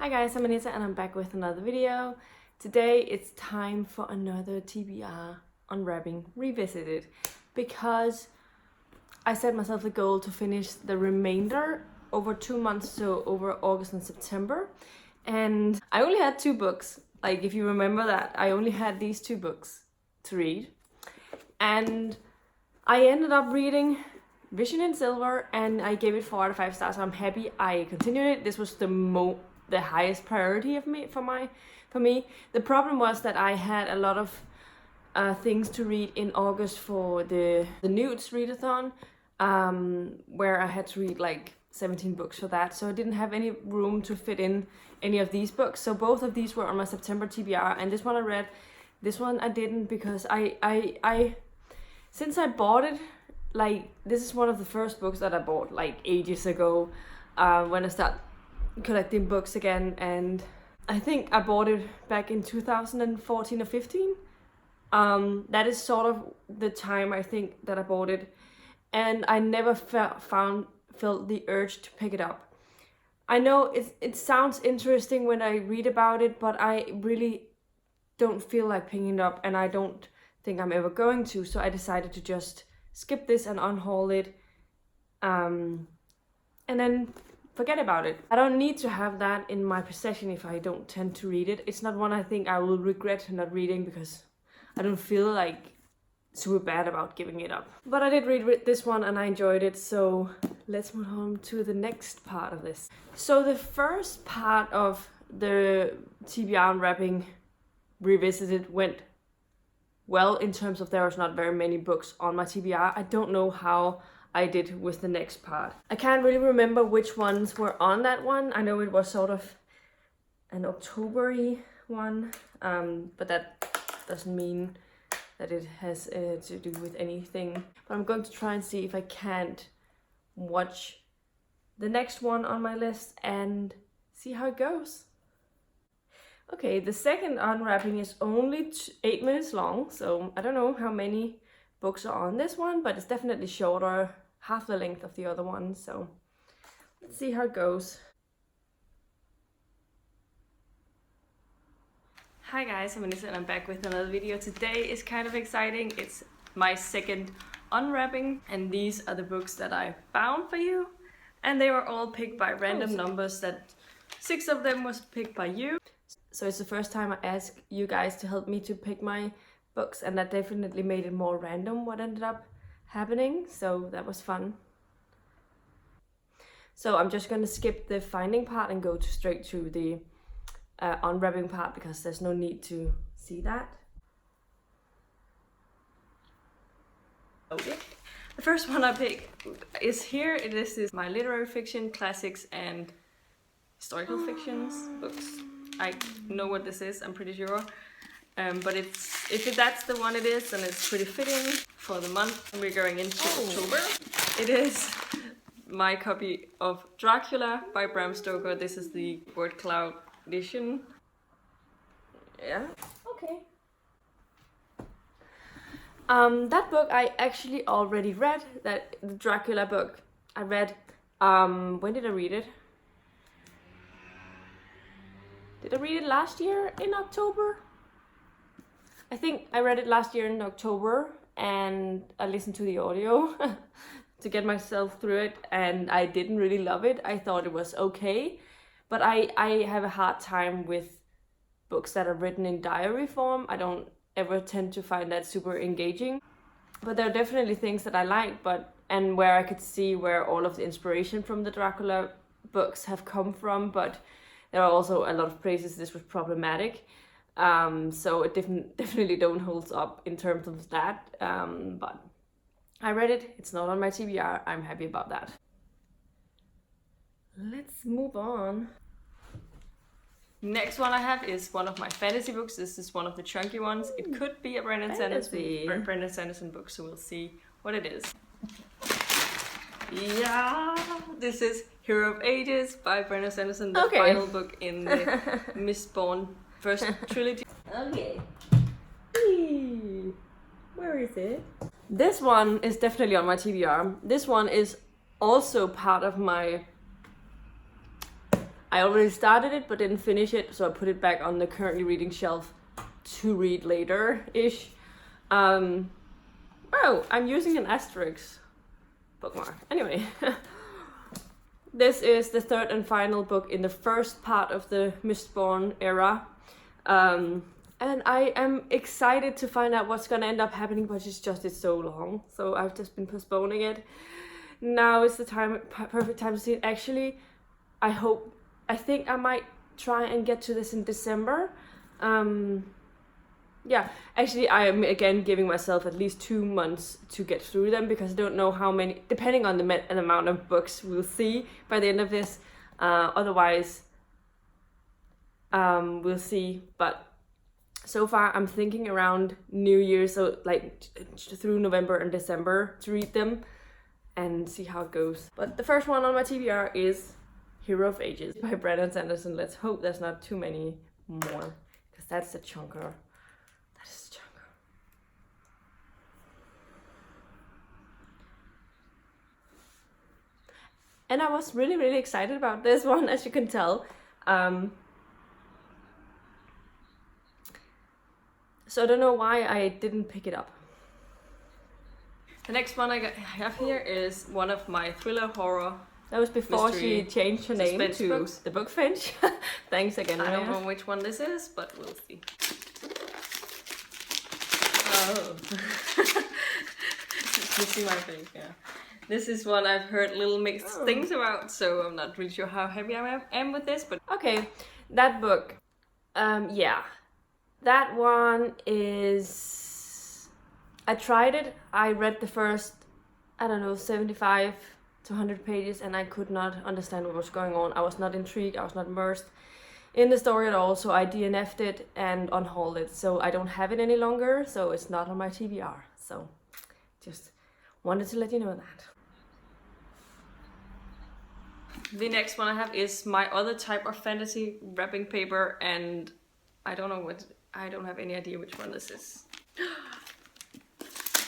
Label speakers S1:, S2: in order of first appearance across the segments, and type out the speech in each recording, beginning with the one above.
S1: Hi guys, I'm Anita and I'm back with another video. Today it's time for another TBR Unwrapping Revisited because I set myself the goal to finish the remainder over 2 months, so over August and September. And I only had 2 books. Like, if you remember that, I only had these 2 books to read. And I ended up reading Vision in Silver and I gave it 4 out of 5 stars. So I'm happy I continued it. This was the highest priority for me. The problem was that I had a lot of things to read in August for the Nudes readathon, where I had to read like 17 books for that. So I didn't have any room to fit in any of these books. So both of these were on my September TBR, and this one I read. This one I didn't because I since I bought it, like, this is one of the first books that I bought like ages ago, when I started collecting books again, and I think I bought it back in 2014 or 15. That is sort of the time I think that I bought it, and I never felt the urge to pick it up. I know it sounds interesting when I read about it, but I really don't feel like picking it up, and I don't think I'm ever going to, so I decided to just skip this and unhaul it, and then forget about it. I don't need to have that in my possession if I don't tend to read it. It's not one I think I will regret not reading because I don't feel like super bad about giving it up. But I did read this one and I enjoyed it, so let's move on to the next part of this. So the first part of the TBR Unwrapping Revisited went well in terms of there was not very many books on my TBR. I don't know how I did with the next part. I can't really remember which ones were on that one. I know it was sort of an October-y one, but that doesn't mean that it has to do with anything. But I'm going to try and see if I can't watch the next one on my list and see how it goes. Okay, the second unwrapping is only 8 minutes long, so I don't know how many books are on this one, but it's definitely shorter, half the length of the other one, so let's see how it goes. Hi guys, I'm Anissa and I'm back with another video. Today is kind of exciting. It's my second unwrapping, and these are the books that I found for you, and they were all picked by random numbers. That 6 of them was picked by you. So it's the first time I asked you guys to help me to pick my books, and that definitely made it more random what ended up happening, so that was fun. So I'm just gonna skip the finding part and go straight to the unwrapping part because there's no need to see that. Okay. The first one I picked is here. This is my literary fiction, classics, and historical fictions books. I know what this is, I'm pretty sure. But if that's the one it is, then it's pretty fitting for the month we're going into October. It is my copy of Dracula by Bram Stoker. This is the word cloud edition. Yeah, okay. That book I actually already read, the Dracula book. I read, when did I read it? Did I read it last year in October? I think I read it last year in October, and I listened to the audio to get myself through it, and I didn't really love it. I thought it was okay, but I have a hard time with books that are written in diary form. I don't ever tend to find that super engaging, but there are definitely things that I like, and where I could see where all of the inspiration from the Dracula books have come from, but there are also a lot of places this was problematic. So it definitely don't hold up in terms of that. But I read it. It's not on my TBR. I'm happy about that. Let's move on. Next one I have is one of my fantasy books. This is one of the chunky ones. It could be a Brandon Sanderson book, so we'll see what it is. Yeah, this is Hero of Ages by Brandon Sanderson, the final book in the Mistborn first trilogy. Okay. Where is it? This one is definitely on my TBR. This one is also part of my I already started it but didn't finish it, so I put it back on the currently reading shelf to read later-ish. Oh, I'm using an asterisk bookmark. Anyway, this is the third and final book in the first part of the Mistborn era. And I am excited to find out what's gonna end up happening, but it's so long. So I've just been postponing it. Now is the perfect time to see it. Actually, I think I might try and get to this in December. Yeah, actually I am again giving myself at least 2 months to get through them, because I don't know how many, depending on the amount of books we'll see by the end of this. Otherwise, we'll see. But so far I'm thinking around New Year, so like through November and December to read them and see how it goes. But the first one on my TBR is Hero of Ages by Brandon Sanderson. Let's hope there's not too many more, because that's a chunker. That is a chunker. And I was really, really excited about this one, as you can tell. So I don't know why I didn't pick it up. The next one I have here is one of my thriller horror. That was before she changed her name to books. The Book Finch. Thanks again. I don't know which one this is, but we'll see. Oh. You see my face, yeah. This is one I've heard little mixed things about, so I'm not really sure how happy I am with this, but okay, that book. Yeah. That one is... I tried it. I read the first, I don't know, 75 to 100 pages, and I could not understand what was going on. I was not intrigued. I was not immersed in the story at all, so I DNF'd it and unhauled it. So I don't have it any longer, so it's not on my TBR. So just wanted to let you know that. The next one I have is my other type of fantasy wrapping paper, and I don't have any idea which one this is.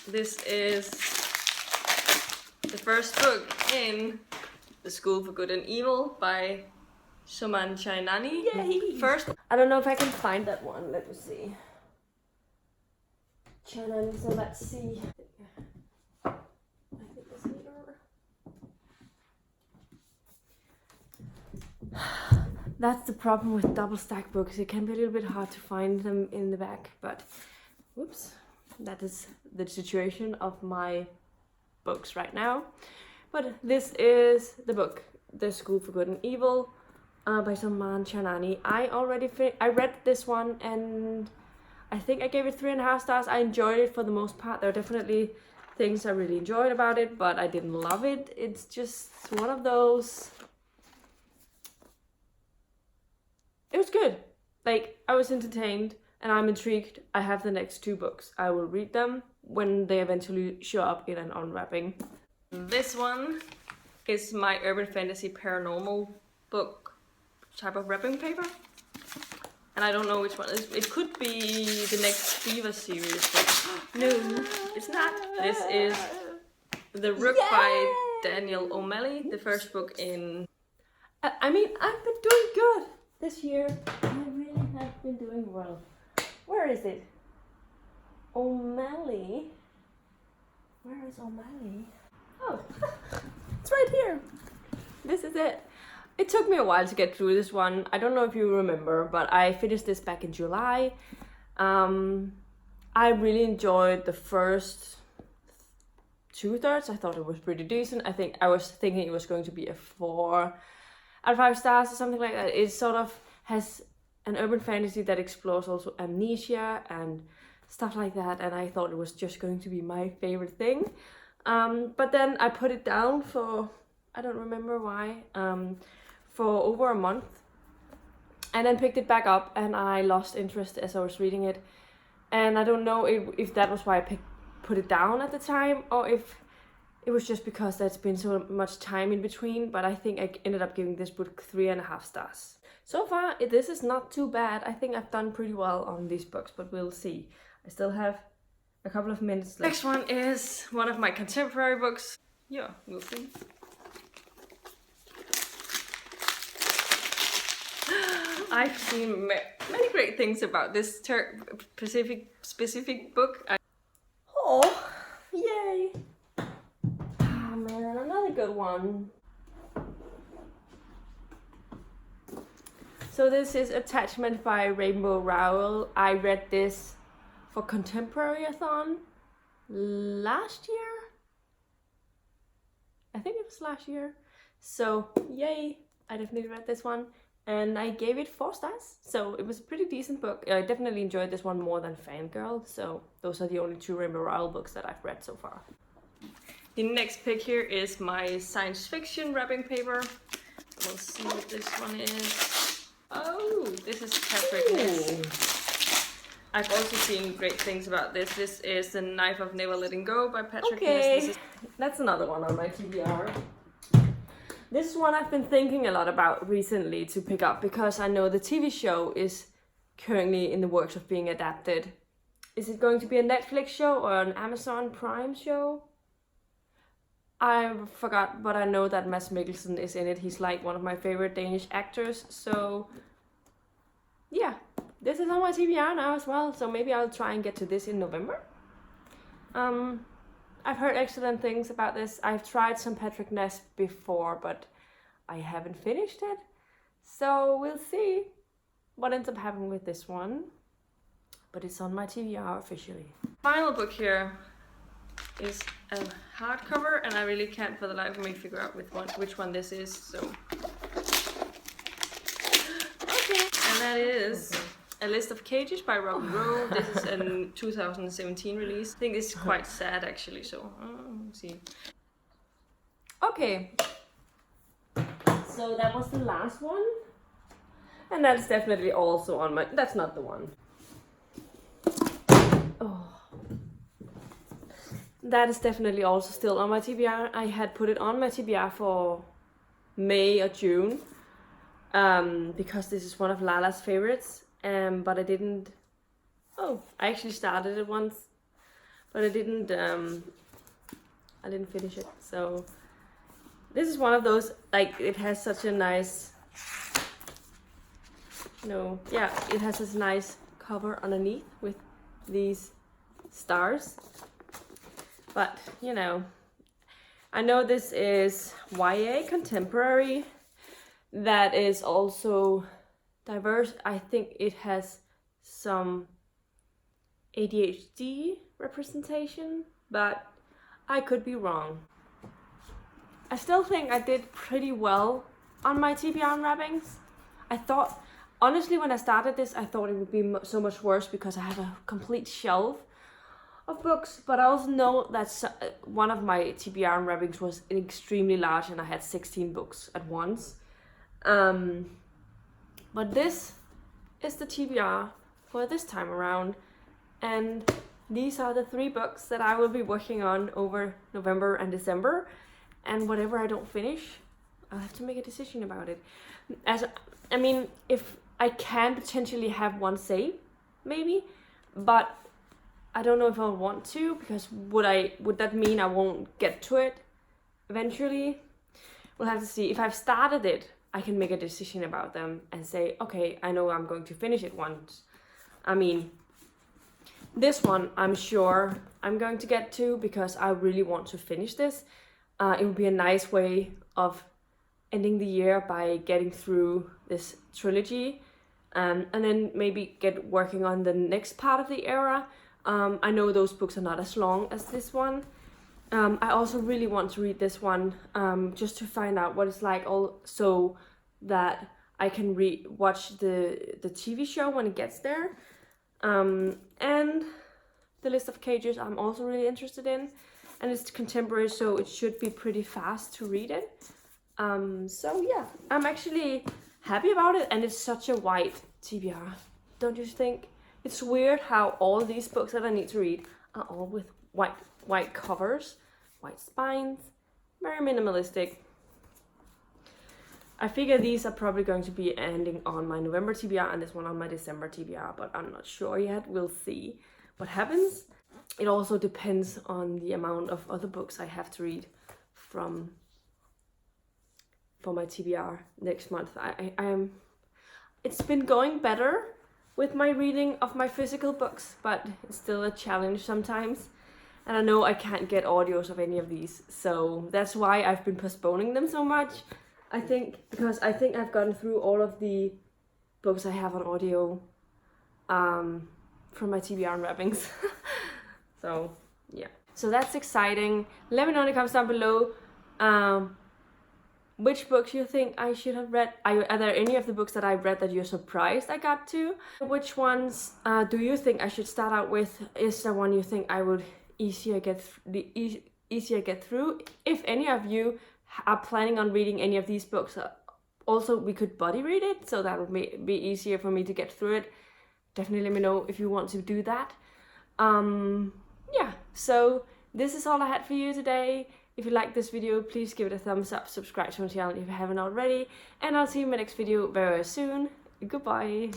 S1: This is the first book in The School for Good and Evil by Suman Chainani. Yay! First, I don't know if I can find that one. Let me see. Chainani, so let's see. I think it's here. That's the problem with double stack books. It can be a little bit hard to find them in the back, but whoops. That is the situation of my books right now. But this is the book, The School for Good and Evil by Suman Chainani. I read this one and I think I gave it 3.5 stars. I enjoyed it for the most part. There are definitely things I really enjoyed about it, but I didn't love it. It's just one of those... It was good. Like, I was entertained and I'm intrigued. I have the next 2 books. I will read them when they eventually show up in an unwrapping. This one is my urban fantasy paranormal book type of wrapping paper. And I don't know which one. It could be the next Fever series, but no, it's not. This is The Rook by Daniel O'Malley, the first book in... I mean, I've been doing good this year. I really have been doing well. Where is it? O'Malley? Where is O'Malley? Oh, it's right here. This is it. It took me a while to get through this one. I don't know if you remember, but I finished this back in July. I really enjoyed the first 2/3. I thought it was pretty decent. I was thinking it was going to be a 4 out of 5 stars or something like that. It sort of has an urban fantasy that explores also amnesia and stuff like that, and I thought it was just going to be my favorite thing. But then I put it down for, I don't remember why, for over a month, and then picked it back up, and I lost interest as I was reading it. And I don't know if that was why I put it down at the time, or if it was just because there's been so much time in between, but I think I ended up giving this book 3.5 stars. So far, this is not too bad. I think I've done pretty well on these books, but we'll see. I still have a couple of minutes left. Next one is one of my contemporary books. Yeah, we'll see. I've seen many great things about this specific book. Oh, yay! Ah man, another good one. So this is Attachment by Rainbow Rowell. I read this for Contemporary-a-thon last year. I think it was last year. So yay, I definitely read this one. And I gave it 4 stars, so it was a pretty decent book. I definitely enjoyed this one more than Fangirl, so those are the only 2 Rainbow Rowell books that I've read so far. The next pick here is my science fiction wrapping paper. We'll see what this one is. Oh, this is Patrick Ness. I've also seen great things about this. This is The Knife of Never Letting Go by Patrick Ness. That's another one on my TBR. This is one I've been thinking a lot about recently to pick up because I know the TV show is currently in the works of being adapted. Is it going to be a Netflix show or an Amazon Prime show? I forgot, but I know that Mads Mikkelsen is in it. He's like one of my favorite Danish actors. So yeah, this is on my TBR now as well. So maybe I'll try and get to this in November. I've heard excellent things about this. I've tried some Patrick Ness before, but I haven't finished it. So we'll see what ends up happening with this one. But it's on my TBR officially. Final book here is a hardcover, and I really can't for the life of me figure out which one this is. So okay, and that is A List of Cages by Robin Rowe. This is a 2017 release. I think this is quite sad actually, so let's see. Okay, so that was the last one, and that's definitely also on my, that's not the one. Oh, that is definitely also still on my TBR. I had put it on my TBR for May or June, because this is one of Lala's favorites. But I didn't. Oh, I actually started it once, but I didn't finish it. So this is one of those, like, it has such a nice. It has this nice cover underneath with these stars. But I know this is YA contemporary. That is also diverse. I think it has some ADHD representation, but I could be wrong. I still think I did pretty well on my TBR unwrappings. I thought, honestly, when I started this, I thought it would be so much worse because I have a complete shelf of books, but I also know that one of my TBR unwrappings was extremely large and I had 16 books at once. But this is the TBR for this time around, and these are the 3 books that I will be working on over November and December, and whatever I don't finish, I'll have to make a decision about it. If I can potentially have one saved, maybe, but I don't know if I want to, because would that mean I won't get to it eventually? We'll have to see. If I've started it, I can make a decision about them and say, okay, I know I'm going to finish it once. This one I'm sure I'm going to get to because I really want to finish this. It would be a nice way of ending the year by getting through this trilogy, and then maybe get working on the next part of the era. I know those books are not as long as this one. I also really want to read this one, just to find out what it's like, so that I can watch the TV show when it gets there. And The List of Cages I'm also really interested in, and it's contemporary, so it should be pretty fast to read it. So yeah, I'm actually happy about it, and it's such a white TBR, don't you think? It's weird how all these books that I need to read are all with white covers, white spines, very minimalistic. I figure these are probably going to be ending on my November TBR and this one on my December TBR, but I'm not sure yet. We'll see what happens. It also depends on the amount of other books I have to read for my TBR next month. it's been going better with my reading of my physical books, but it's still a challenge sometimes. And I know I can't get audios of any of these, so that's why I've been postponing them so much. I think because I think I've gotten through all of the books I have on audio from my TBR unwrappings. So yeah, so that's exciting. Let me know in the comments down below which books you think I should have read. Are there any of the books that I've read that you're surprised I got to? Which ones do you think I should start out with? Is there one you think I would easier get through? If any of you are planning on reading any of these books, also we could buddy read it, so that would be easier for me to get through it. Definitely let me know if you want to do that. Yeah, so this is all I had for you today. If you like this video, please give it a thumbs up, subscribe to my channel if you haven't already, and I'll see you in my next video very soon. Goodbye.